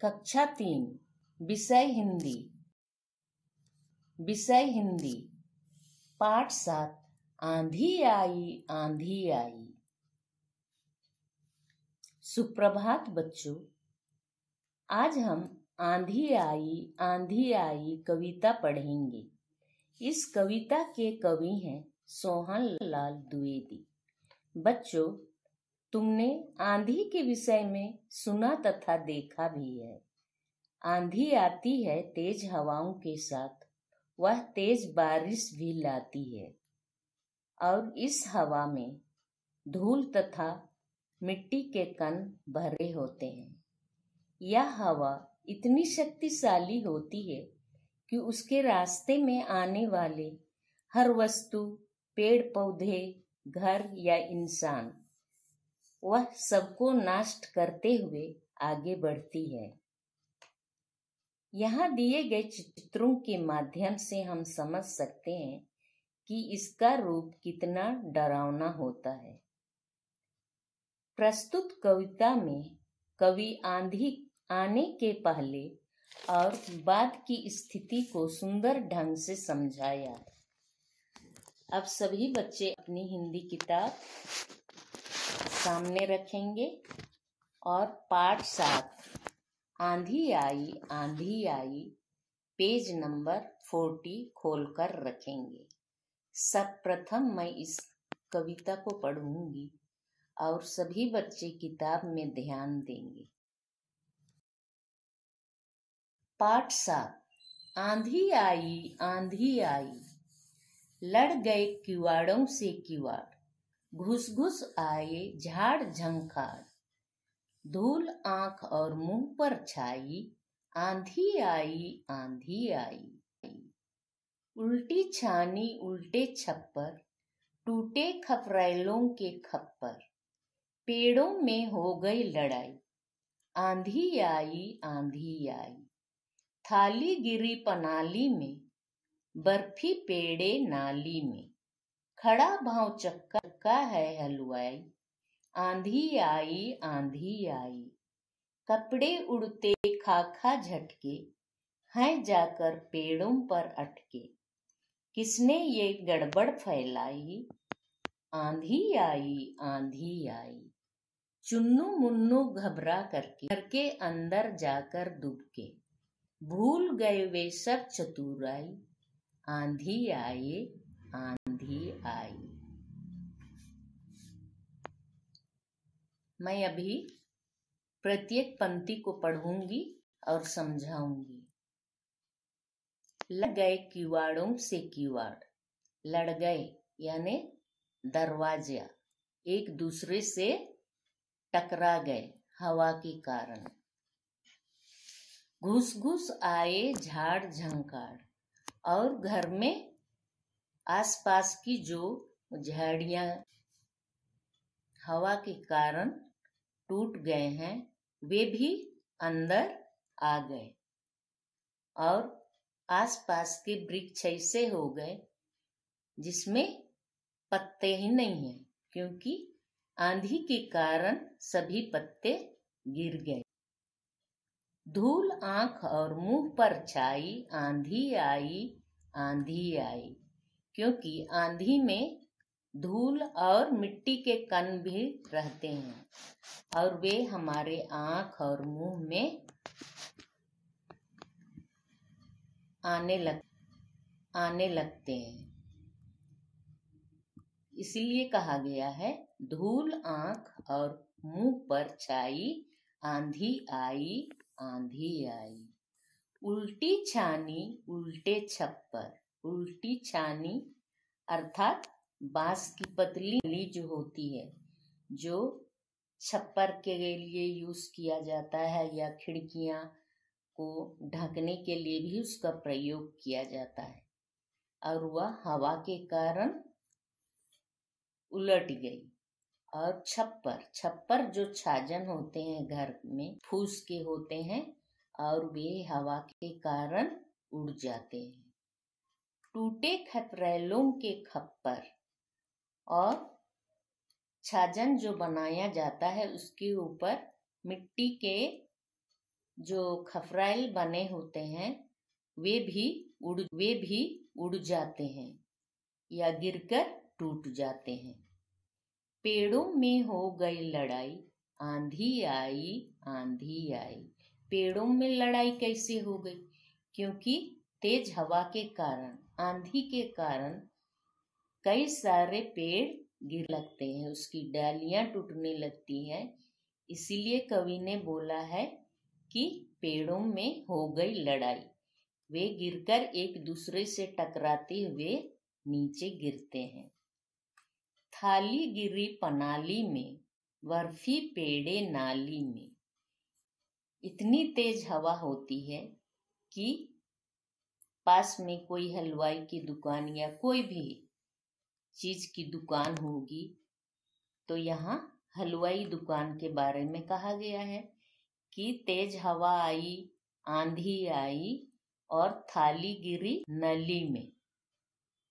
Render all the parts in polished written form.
कक्षा 3 विषय हिंदी। विषय हिंदी पाठ 7 आंधी आई आंधी आई। सुप्रभात बच्चों, आज हम आंधी आई कविता पढ़ेंगे। इस कविता के कवि हैं सोहन लाल द्विवेदी। बच्चों, तुमने आंधी के विषय में सुना तथा देखा भी है। आंधी आती है तेज हवाओं के साथ, वह तेज बारिश भी लाती है और इस हवा में धूल तथा मिट्टी के कण भरे होते हैं। यह हवा इतनी शक्तिशाली होती है कि उसके रास्ते में आने वाले हर वस्तु, पेड़ पौधे, घर या इंसान, वह सबको नष्ट करते हुए आगे बढ़ती है। यहाँ दिए गए चित्रों के माध्यम से हम समझ सकते हैं कि इसका रूप कितना डरावना होता है। प्रस्तुत कविता में कवि आंधी आने के पहले और बाद की स्थिति को सुंदर ढंग से समझाया है। अब सभी बच्चे अपनी हिंदी किताब सामने रखेंगे और पाठ 7 आंधी आई पेज नंबर 40 खोलकर रखेंगे। सर्वप्रथम मैं इस कविता को पढ़ूंगी और सभी बच्चे किताब में ध्यान देंगे। पाठ 7 आंधी आई, लड़ गए किवाड़ों से किवाड़, घुस घुस आए झाड़ झंखाड़, धूल आंख और मुंह पर छाई, आंधी आई। उल्टी छानी उल्टे छप्पर, टूटे खपरेलों के खप्पर, पेड़ों में हो गई लड़ाई, आंधी आई। थाली गिरी पनाली में, बर्फी पेड़े नाली में, खड़ा भाव चक्का है हलवाई, आंधी आई। कपड़े उड़ते खाखा झटके, हैं जाकर पेड़ों पर अटके, किसने ये गड़बड़ फैलाई, आंधी आई। चुन्नू मुन्नू घबरा करके घर के अंदर जाकर दुबके, भूल गए वे सब चतुराई, आंधी आई। मैं अभी प्रत्येक पंक्ति को पढ़ूंगी और समझाऊंगी। लड़ गए किवाड़ों से किवाड़, लड़ गए यानी दरवाजा एक दूसरे से टकरा गए हवा के कारण। घुस घुस आए झाड़ झंखाड़, और घर में आसपास की जो झाड़ियां हवा के कारण टूट गए हैं, वे भी अंदर आ गए और आसपास के वृक्ष ऐसे हो गए जिसमें पत्ते ही नहीं हैं, क्योंकि आंधी के कारण सभी पत्ते गिर गए। धूल आंख और मुंह पर छाई, आंधी आई, क्योंकि आंधी में धूल और मिट्टी के कण भी रहते हैं और वे हमारे आंख और मुंह में आने लगते हैं। इसीलिए कहा गया है धूल आंख और मुंह पर छाई, आंधी आई। उल्टी छानी उल्टे छप्पर, उल्टी छानी अर्थात बांस की पतली जो होती है, जो छप्पर के लिए यूज किया जाता है या खिड़कियां को ढकने के लिए भी उसका प्रयोग किया जाता है, और वह हवा के कारण उलट गई। और छप्पर जो छाजन होते हैं घर में फूस के होते हैं और वे हवा के कारण उड़ जाते हैं। टूटे खपरेलों के खप्पर, और छाजन जो बनाया जाता है उसके ऊपर मिट्टी के जो खफराइल बने होते हैं वे भी उड़ जाते हैं या गिरकर टूट जाते हैं। पेड़ों में हो गई लड़ाई, आंधी आई आंधी आई। पेड़ों में लड़ाई कैसे हो गई? क्योंकि तेज हवा के कारण, आंधी के कारण कई सारे पेड़ गिर लगते हैं, उसकी डालियां टूटने लगती हैं। इसीलिए कवि ने बोला है कि पेड़ों में हो गई लड़ाई। वे गिरकर एक दूसरे से टकराते हुए नीचे गिरते हैं। थाली गिरी पनाली में, बर्फी पेड़े नाली में। इतनी तेज हवा होती है कि पास में कोई हलवाई की दुकान या कोई भी चीज की दुकान होगी तो यहाँ हलवाई दुकान के बारे में कहा गया है कि तेज हवा आई, आंधी आई और थाली गिरी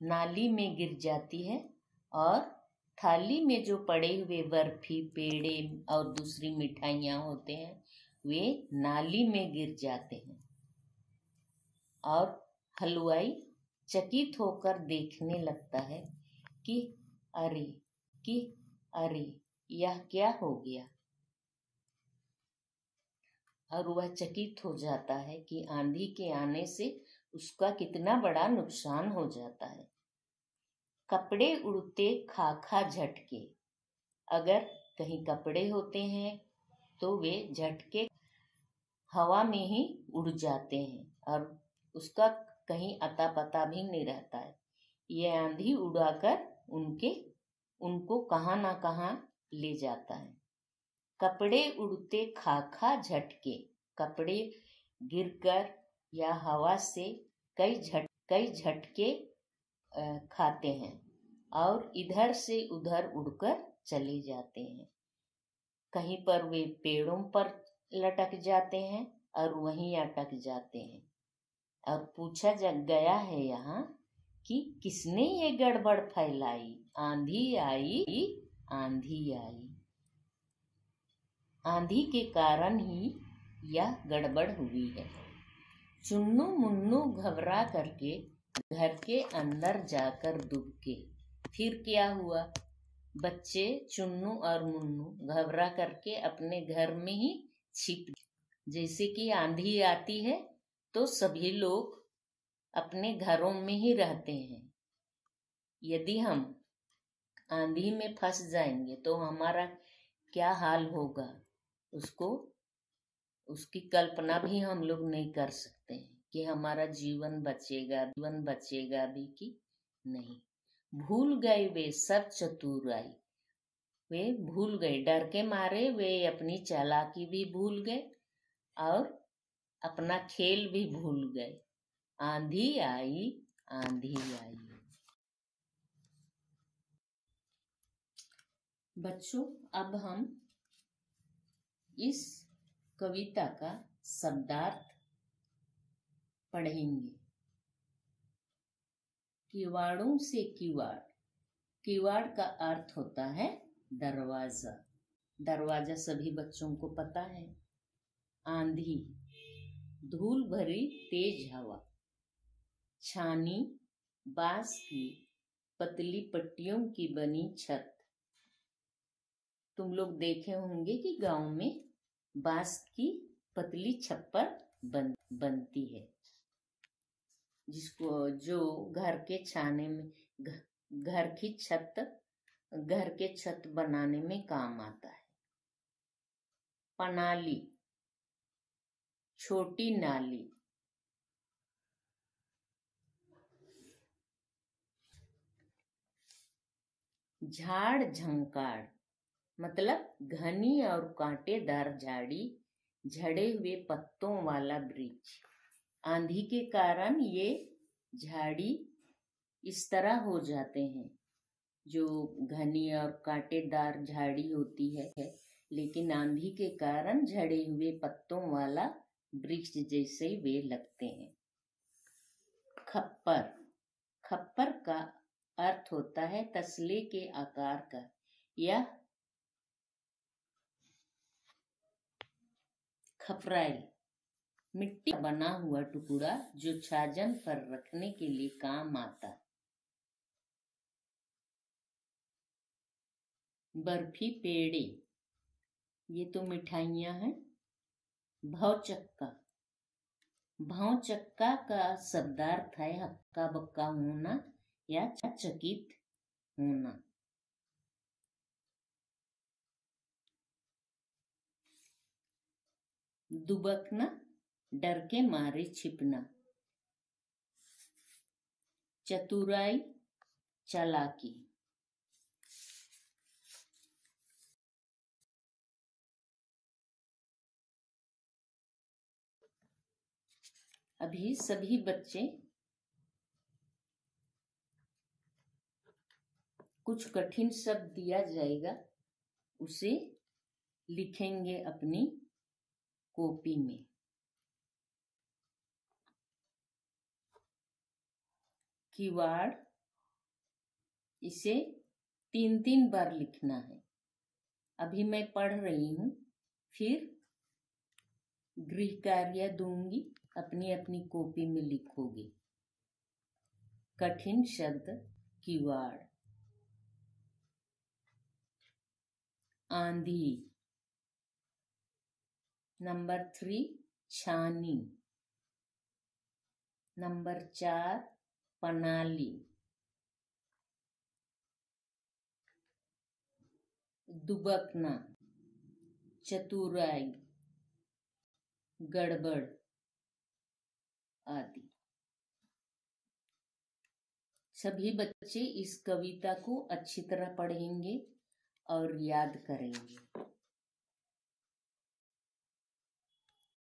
नाली में गिर जाती है और थाली में जो पड़े हुए बर्फी पेड़े और दूसरी मिठाइयाँ होते हैं वे नाली में गिर जाते हैं और हलवाई चकित होकर देखने लगता है कि अरे यह क्या हो गया। और वह चकित हो जाता है कि आंधी के आने से उसका कितना बड़ा नुकसान हो जाता है। कपड़े उड़ते खा झटके। अगर कहीं कपड़े होते हैं तो वे झटके हवा में ही उड़ जाते हैं और उसका कहीं अता पता भी नहीं रहता है। ये आंधी उड़ाकर उनको कहाँ ना कहाँ ले जाता है। कपड़े उड़ते खा झटके। कपड़े गिरकर या हवा से कई झटके खाते हैं और इधर से उधर उड़कर चले जाते हैं। कहीं पर वे पेड़ों पर लटक जाते हैं और वहीं अटक जाते हैं। और पूछा गया है यहाँ कि किसने ये गड़बड़ फैलाई, आंधी आई आंधी आई। आंधी के कारण ही यह गड़बड़ हुई है। चुन्नू मुन्नू घबरा करके घर के अंदर जाकर दुबके। फिर क्या हुआ? बच्चे चुन्नू और मुन्नू घबरा करके अपने घर में ही छिप। जैसे कि आंधी आती है तो सभी लोग अपने घरों में ही रहते हैं। यदि हम आंधी में फंस जाएंगे तो हमारा क्या हाल होगा, उसकी कल्पना भी हम लोग नहीं कर सकते हैं कि हमारा जीवन बचेगा भी कि नहीं। भूल गए वे सब चतुराई। वे भूल गए, डर के मारे वे अपनी चालाकी भी भूल गए और अपना खेल भी भूल गए। आंधी आई आंधी आई। बच्चों, अब हम इस कविता का शब्दार्थ पढ़ेंगे। किवाड़ों से किवाड़। किवाड़ का अर्थ होता है दरवाजा। दरवाजा सभी बच्चों को पता है। आंधी, धूल भरी तेज हवा। छानी, बांस की पतली पट्टियों की बनी छत। तुम लोग देखे होंगे कि गांव में बांस की पतली छप्पर बनती है, जिसको जो घर के छाने में घर के छत बनाने में काम आता है। पनाली, छोटी नाली। झाड़ झंकाड़ मतलब घनी और कांटेदार झाड़ी, झड़े हुए पत्तों वाला वृक्ष। आंधी के कारण ये झाड़ी इस तरह हो जाते हैं, जो घनी और कांटेदार झाड़ी होती है, लेकिन आंधी के कारण झड़े हुए पत्तों वाला वृक्ष जैसे वे लगते हैं। खप्पर, खप्पर का अर्थ होता है तसले के आकार का। यह खपराइल मिट्टी का बना हुआ टुकड़ा जो छाजन पर रखने के लिए काम आता। बर्फी, पेड़े, ये तो मिठाइयाँ हैं। भौचक्का, भौचक्का का शब्दार्थ है हक्का बक्का होना या चकित होना। दुबकना, डर के मारे छिपना। चतुराई, चालाकी। अभी सभी बच्चे कुछ कठिन शब्द दिया जाएगा, उसे लिखेंगे अपनी कॉपी में। किवाड़, इसे 3-3 बार लिखना है। अभी मैं पढ़ रही हूँ, फिर गृह कार्य दूंगी, अपनी अपनी कॉपी में लिखोगे। कठिन शब्द किवाड़। आंधी। नंबर 3 छानी। नंबर 4 पनाली। दुबकना, चतुराई, गड़बड़ आदि। सभी बच्चे इस कविता को अच्छी तरह पढ़ेंगे और याद करेंगे।